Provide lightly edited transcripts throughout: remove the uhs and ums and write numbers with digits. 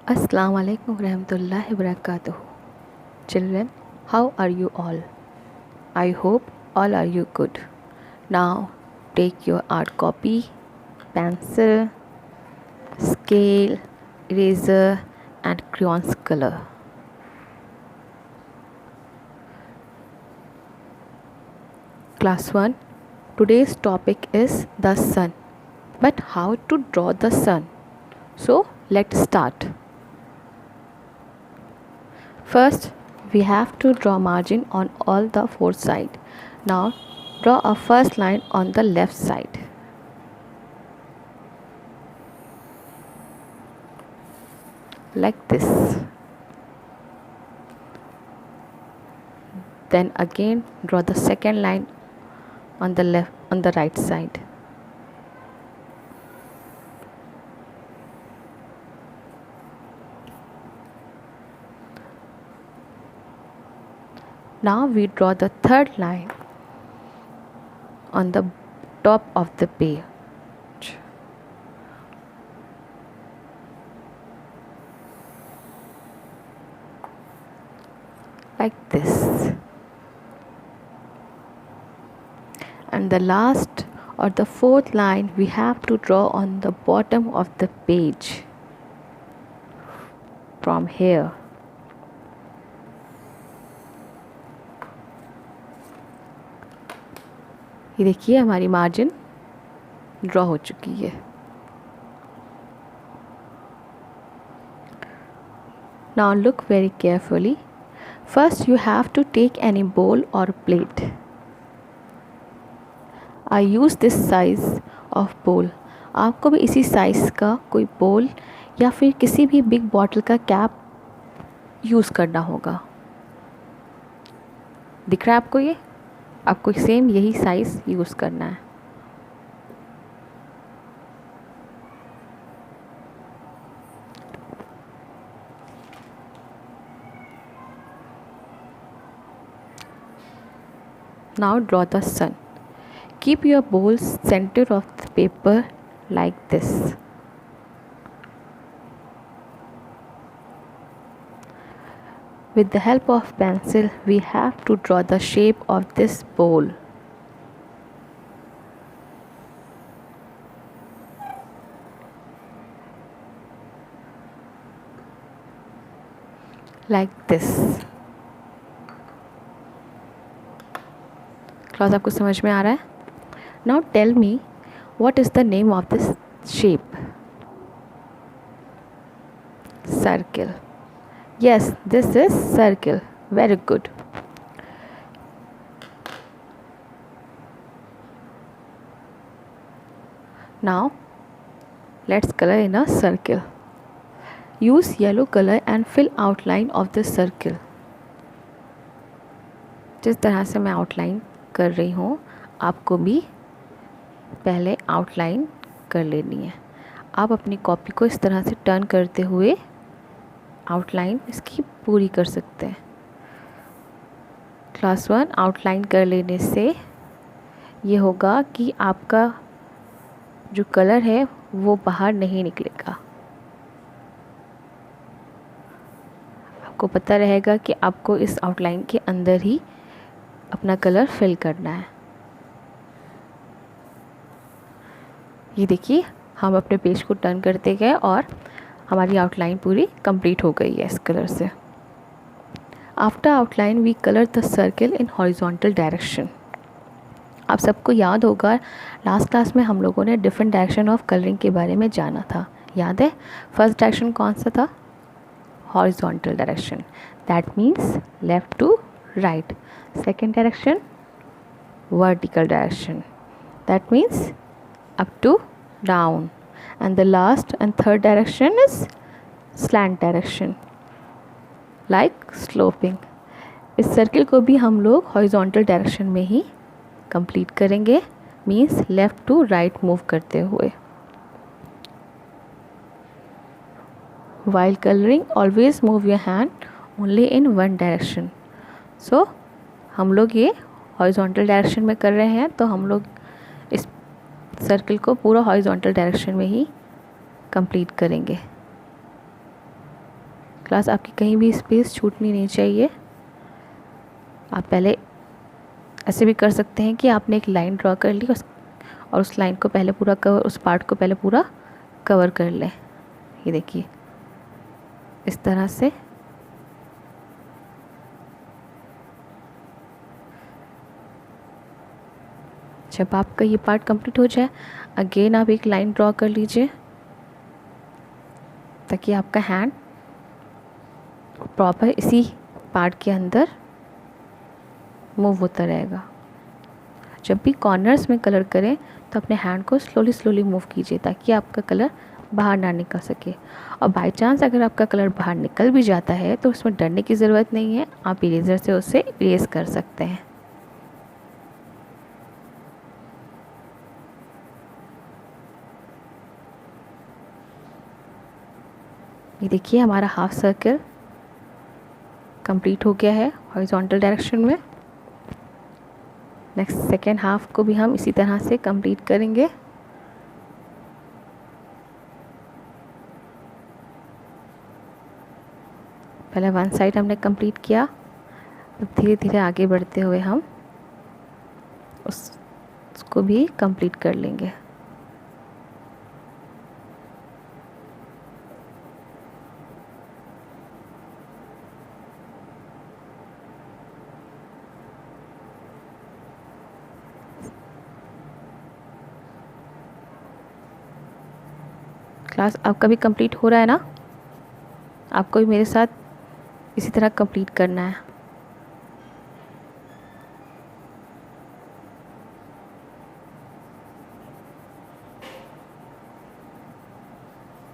Assalamu alaikum warahmatullahi wabarakatuh. Children, how are you all? I hope all are you good. Now take your art copy, pencil, scale, eraser and crayons color. Class 1. Today's topic is the sun. But how to draw the sun? So let's start. First, we have to draw margin on all the four sides. Now, draw a first line on the left side. Like this. Then again draw the second line on the right side. Now we draw the third line on the top of the page. Like this. And the last or the fourth line we have to draw on the bottom of the page from here. ये देखिए हमारी margin draw हो चुकी है. Now look very carefully. First you have to take any bowl or plate. I use this size of bowl. आपको भी इसी size का कोई बोल या फिर किसी भी बिग बॉटल का कैप यूज़ करना होगा. दिख रहा है आपको ये? आपको सेम यही साइज़ यूज़ करना है. Now draw the sun. Keep your bowl center of the paper like this. With the help of pencil, we have to draw the shape of this bowl. Like this. Class आपको समझ में आ रहा है? Now tell me what is the name of this shape? Circle. Yes, this is circle. Very good. Now let's color in a circle. Use yellow color and fill outline of the circle. जिस तरह से मैं outline कर रही हूँ आपको भी पहले आउटलाइन कर लेनी है. आप अपनी कॉपी को इस तरह से टर्न करते हुए आउटलाइन इसकी पूरी कर सकते हैं. क्लास 1 आउटलाइन कर लेने से ये होगा कि आपका जो कलर है वो बाहर नहीं निकलेगा. आपको पता रहेगा कि आपको इस आउटलाइन के अंदर ही अपना कलर फिल करना है. ये देखिए हम अपने पेज को टर्न करते गए और हमारी आउटलाइन पूरी कंप्लीट हो गई है इस कलर से. After outline we colour the circle in horizontal direction. आप सबको याद होगा लास्ट क्लास में हम लोगों ने डिफरेंट डायरेक्शन ऑफ कलरिंग के बारे में जाना था. याद है? फर्स्ट डायरेक्शन कौन सा था? Horizontal direction. That means left to right. Second direction vertical direction. That means up to down. And the last and third direction is slant direction, like sloping. इस सर्किल को भी हम लोग हॉरिजॉन्टल डायरेक्शन में ही कंप्लीट करेंगे. Means left to right move करते हुए. While coloring, always move your hand only in one direction. So हम लोग ये हॉरिजॉन्टल डायरेक्शन में कर रहे हैं तो हम लोग इस सर्किल को पूरा हॉरिजॉन्टल डायरेक्शन में ही कंप्लीट करेंगे. क्लास आपकी कहीं भी स्पेस छूटनी नहीं चाहिए। आप पहले ऐसे भी कर सकते हैं कि आपने एक लाइन ड्रॉ कर ली और उस लाइन को पहले पूरा कवर, उस पार्ट को पहले पूरा कवर कर लें। ये देखिए इस तरह से। जब आपका ये पार्ट कंप्लीट हो जाए, अगेन आप एक लाइन ड्रॉ कर लीजिए ताकि आपका हैंड प्रॉपर इसी पार्ट के अंदर मूव होता रहेगा। जब भी कॉर्नर्स में कलर करें तो अपने हैंड को स्लोली स्लोली मूव कीजिए ताकि आपका कलर बाहर ना निकल सके। और बाय चांस अगर आपका कलर बाहर निकल भी जाता है तो उसमें डरने की ज़रूरत नहीं है, आप इरेज़र से उसे इरेज कर सकते हैं। ये देखिए हमारा हाफ सर्कल कंप्लीट हो गया है हॉरिजॉन्टल डायरेक्शन में। नेक्स्ट सेकेंड हाफ को भी हम इसी तरह से कंप्लीट करेंगे। पहले वन साइड हमने कंप्लीट किया, धीरे धीरे आगे बढ़ते हुए हम उसको भी कंप्लीट कर लेंगे। क्लास आपका भी कंप्लीट हो रहा है ना? आपको भी मेरे साथ इसी तरह कंप्लीट करना है।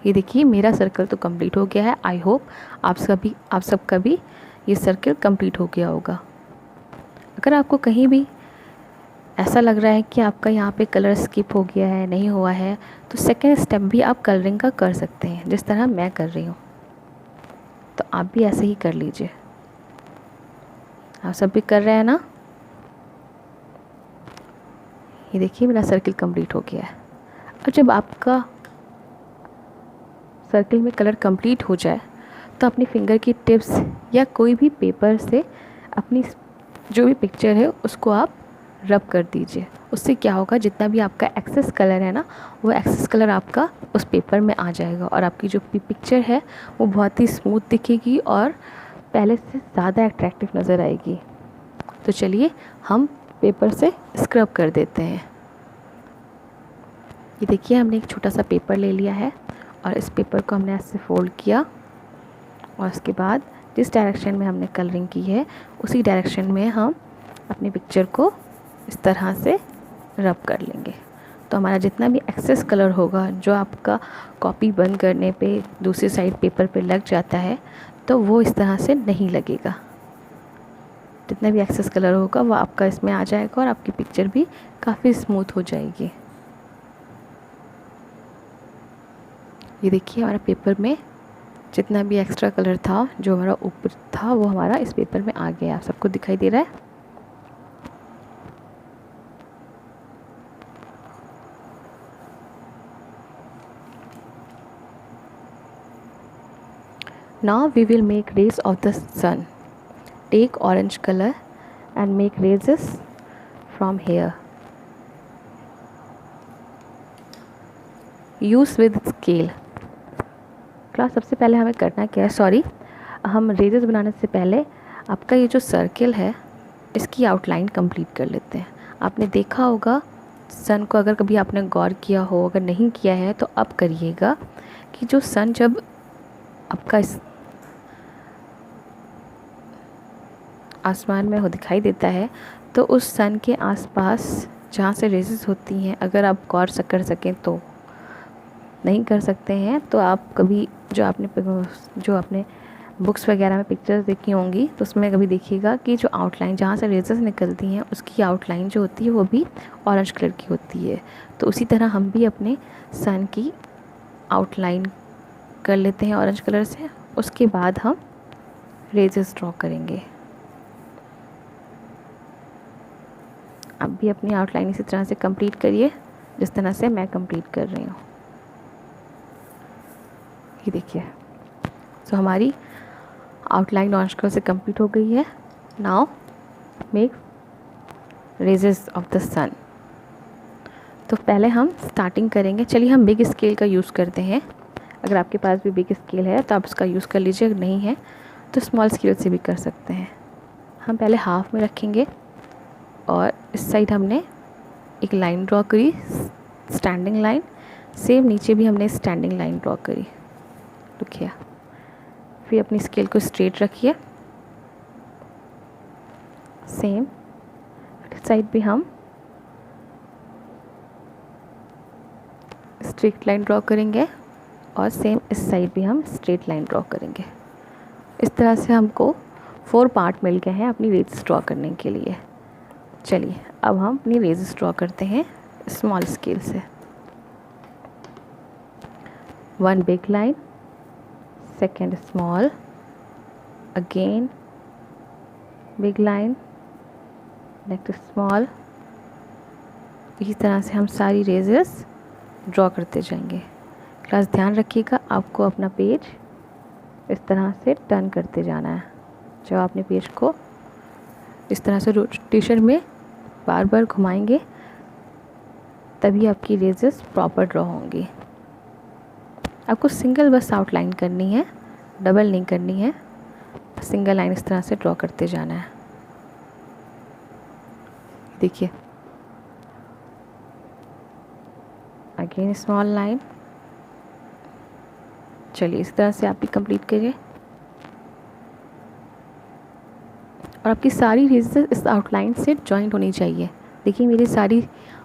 ये देखिए मेरा सर्कल तो कंप्लीट हो गया है। आई होप आप सबका भी ये सर्कल कंप्लीट हो गया होगा। अगर आपको कहीं भी ऐसा लग रहा है कि आपका यहाँ पे कलर स्किप हो गया है, नहीं हुआ है, तो सेकेंड स्टेप भी आप कलरिंग का कर सकते हैं जिस तरह मैं कर रही हूँ। तो आप भी ऐसे ही कर लीजिए। आप सब भी कर रहे हैं ना? ये देखिए मेरा सर्कल कंप्लीट हो गया है। अब जब आपका सर्कल में कलर कंप्लीट हो जाए तो अपनी फिंगर की टिप्स या कोई भी पेपर से अपनी जो भी पिक्चर है उसको आप रब कर दीजिए। उससे क्या होगा, जितना भी आपका एक्सेस कलर है ना, वो एक्सेस कलर आपका उस पेपर में आ जाएगा और आपकी जो पिक्चर है वो बहुत ही स्मूथ दिखेगी और पहले से ज़्यादा अट्रैक्टिव नज़र आएगी। तो चलिए हम पेपर से स्क्रब कर देते हैं। ये देखिए हमने एक छोटा सा पेपर ले लिया है और इस पेपर को हमने ऐसे फोल्ड किया और उसके बाद जिस डायरेक्शन में हमने कलरिंग की है उसी डायरेक्शन में हम अपनी पिक्चर को इस तरह से रब कर लेंगे। तो हमारा जितना भी एक्सेस कलर होगा जो आपका कॉपी बंद करने पे दूसरी साइड पेपर पे लग जाता है, तो वो इस तरह से नहीं लगेगा। जितना भी एक्सेस कलर होगा वो आपका इसमें आ जाएगा और आपकी पिक्चर भी काफ़ी स्मूथ हो जाएगी। ये देखिए हमारा पेपर में जितना भी एक्स्ट्रा कलर था जो हमारा ऊपर था वो हमारा इस पेपर में आ गया। आप सबको दिखाई दे रहा है? Now we will make rays of the sun. Take orange color and make rays from here. Use with scale. Class सबसे पहले हमें करना क्या है, हम रेजेस बनाने से पहले आपका ये जो सर्किल है इसकी आउटलाइन कंप्लीट कर लेते हैं। आपने देखा होगा सन को, अगर कभी आपने गौर किया हो, अगर नहीं किया है तो अब करिएगा कि जो सन जब आपका इस आसमान में हो दिखाई देता है तो उस सन के आसपास जहाँ से रेजेस होती हैं, अगर आप गौर से कर सकें तो, नहीं कर सकते हैं तो आप कभी जो आपने बुक्स वगैरह में पिक्चर्स देखी होंगी तो उसमें कभी देखिएगा कि जो आउटलाइन जहाँ से रेजेस निकलती हैं उसकी आउटलाइन जो होती है वो भी ऑरेंज कलर की होती है। तो उसी तरह हम भी अपने सन की आउटलाइन कर लेते हैं ऑरेंज कलर से। उसके बाद हम रेजेस ड्रॉ करेंगे। आप भी अपनी आउटलाइन इसी तरह से कंप्लीट करिए जिस तरह से मैं कंप्लीट कर रही हूँ। ये देखिए, तो हमारी आउटलाइन ऑरेंज कलर से कंप्लीट हो गई है। Now make rays of the sun. तो पहले हम स्टार्टिंग करेंगे। चलिए हम बिग स्केल का यूज़ करते हैं। अगर आपके पास भी बिग स्केल है तो आप उसका यूज़ कर लीजिए, अगर नहीं है तो स्मॉल स्केल से भी कर सकते हैं। हम पहले हाफ में रखेंगे और इस साइड हमने एक लाइन ड्रॉ करी, स्टैंडिंग लाइन। सेम नीचे भी हमने स्टैंडिंग लाइन ड्रॉ करी, रुकिए। फिर अपनी स्केल को स्ट्रेट रखिए। सेम इस साइड भी हम स्ट्रेट लाइन ड्रॉ करेंगे और सेम इस साइड भी हम स्ट्रेट लाइन ड्रॉ करेंगे। इस तरह से हमको 4 पार्ट मिल गए हैं अपनी रेजेस ड्रॉ करने के लिए। चलिए अब हम अपनी रेजेस ड्रॉ करते हैं स्मॉल स्केल से। 1 big line, second small, again big line, next small. इसी तरह से हम सारी रेजेस ड्रॉ करते जाएंगे। क्लास ध्यान रखिएगा, आपको अपना पेज इस तरह से टर्न करते जाना है। जब आपने पेज को इस तरह से रोटेशन में बार बार घुमाएंगे तभी आपकी रेजेस प्रॉपर ड्रॉ होंगी। आपको सिंगल बस आउटलाइन करनी है, डबल नहीं करनी है। सिंगल लाइन इस तरह से ड्रॉ करते जाना है। देखिए, अगेन स्मॉल लाइन। चलिए इस तरह से आप भी कंप्लीट करिए और आपकी सारी रेजेस इस आउटलाइन से जॉइंट होनी चाहिए। देखिए मेरी सारी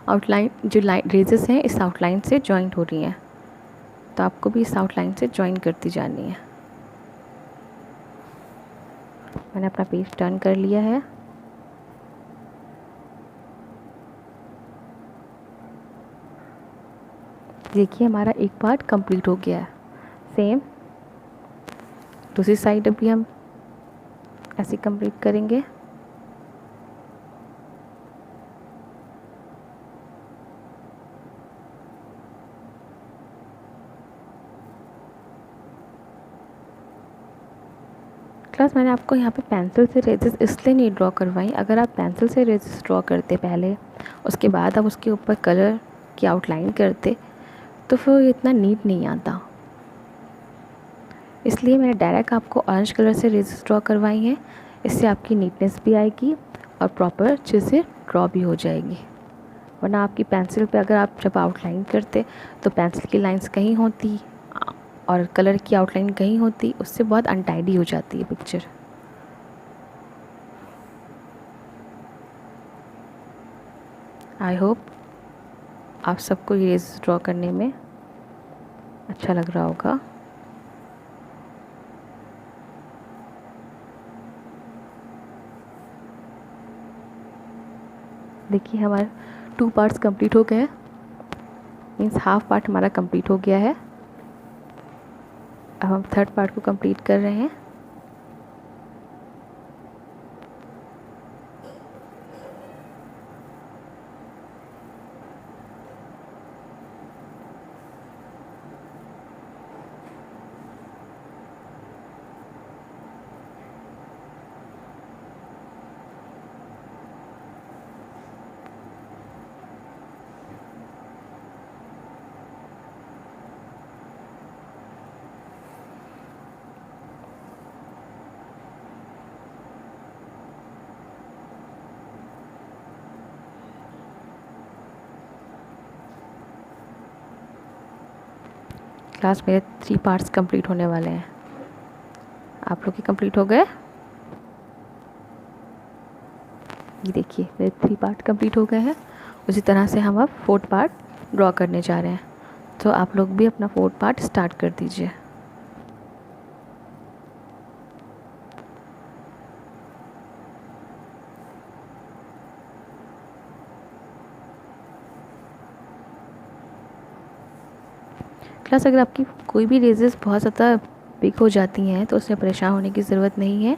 आउटलाइन जो रेजेस हैं इस आउटलाइन से जॉइंट हो रही हैं, तो आपको भी इस आउटलाइन से जॉइन करती जानी है। मैंने अपना पेज टर्न कर लिया है। देखिए हमारा एक पार्ट कंप्लीट हो गया है। सेम दूसरी साइड भी हम ऐसे कंप्लीट करेंगे। क्लास मैंने आपको यहाँ पे पेंसिल से रेजेस इसलिए नहीं ड्रॉ करवाई। अगर आप पेंसिल से रेजेस ड्रॉ करते पहले, उसके बाद आप उसके ऊपर कलर की आउटलाइन करते तो फिर इतना नीट नहीं आता। इसलिए मैंने डायरेक्ट आपको ऑरेंज कलर से रेजेस ड्रॉ करवाई हैं। इससे आपकी नीटनेस भी आएगी और प्रॉपर अच्छे से ड्रॉ भी हो जाएगी। वरना आपकी पेंसिल पे अगर आप जब आउटलाइन करते तो पेंसिल की लाइंस कहीं होती और कलर की आउटलाइन कहीं होती, उससे बहुत अनटाइडी हो जाती है पिक्चर। आई होप आप सबको ये रेजेस ड्रॉ करने में अच्छा लग रहा होगा। देखिए हमारे 2 पार्ट्स कंप्लीट हो गए हैं, मीन्स हाफ पार्ट हमारा कंप्लीट हो गया है। अब हम थर्ड पार्ट को कंप्लीट कर रहे हैं। क्लास मेरे 3 पार्ट्स कंप्लीट होने वाले हैं। आप लोग के कंप्लीट हो गए? ये देखिए मेरे 3 पार्ट कंप्लीट हो गए हैं। उसी तरह से हम अब 4th पार्ट ड्रॉ करने जा रहे हैं। तो आप लोग भी अपना 4th पार्ट स्टार्ट कर दीजिए। क्लास अगर आपकी कोई भी रेजेस बहुत ज़्यादा बिग हो जाती हैं तो उसमें परेशान होने की ज़रूरत नहीं है,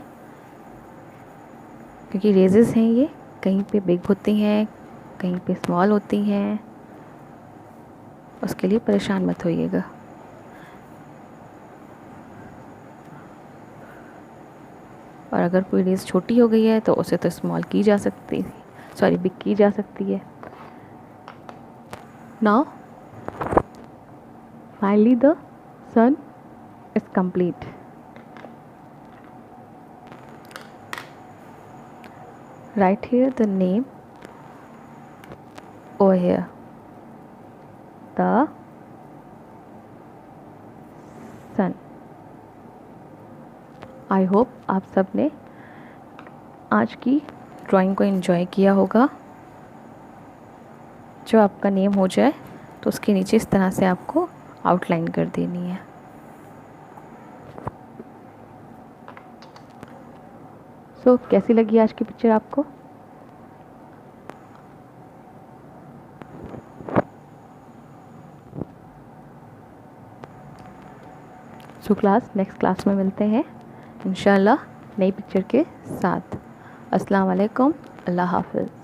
क्योंकि रेजेस हैं ये कहीं पे बिग होती हैं, कहीं पे स्मॉल होती हैं। उसके लिए परेशान मत होइएगा। और अगर कोई रेस छोटी हो गई है तो उसे तो स्मॉल की जा सकती, सॉरी बिग की जा सकती है। Now finally the sun is complete. Write here the name over here, the sun. I hope आप सब ने आज की ड्राइंग को एंजॉय किया होगा। जो आपका नेम हो जाए तो उसके नीचे इस तरह से आपको आउटलाइन कर देनी है। सो कैसी लगी आज की पिक्चर आपको? सो क्लास नेक्स्ट क्लास में मिलते हैं इंशाल्लाह नई पिक्चर के साथ। अस्सलाम वालेकुम, अल्लाह हाफ़िज़।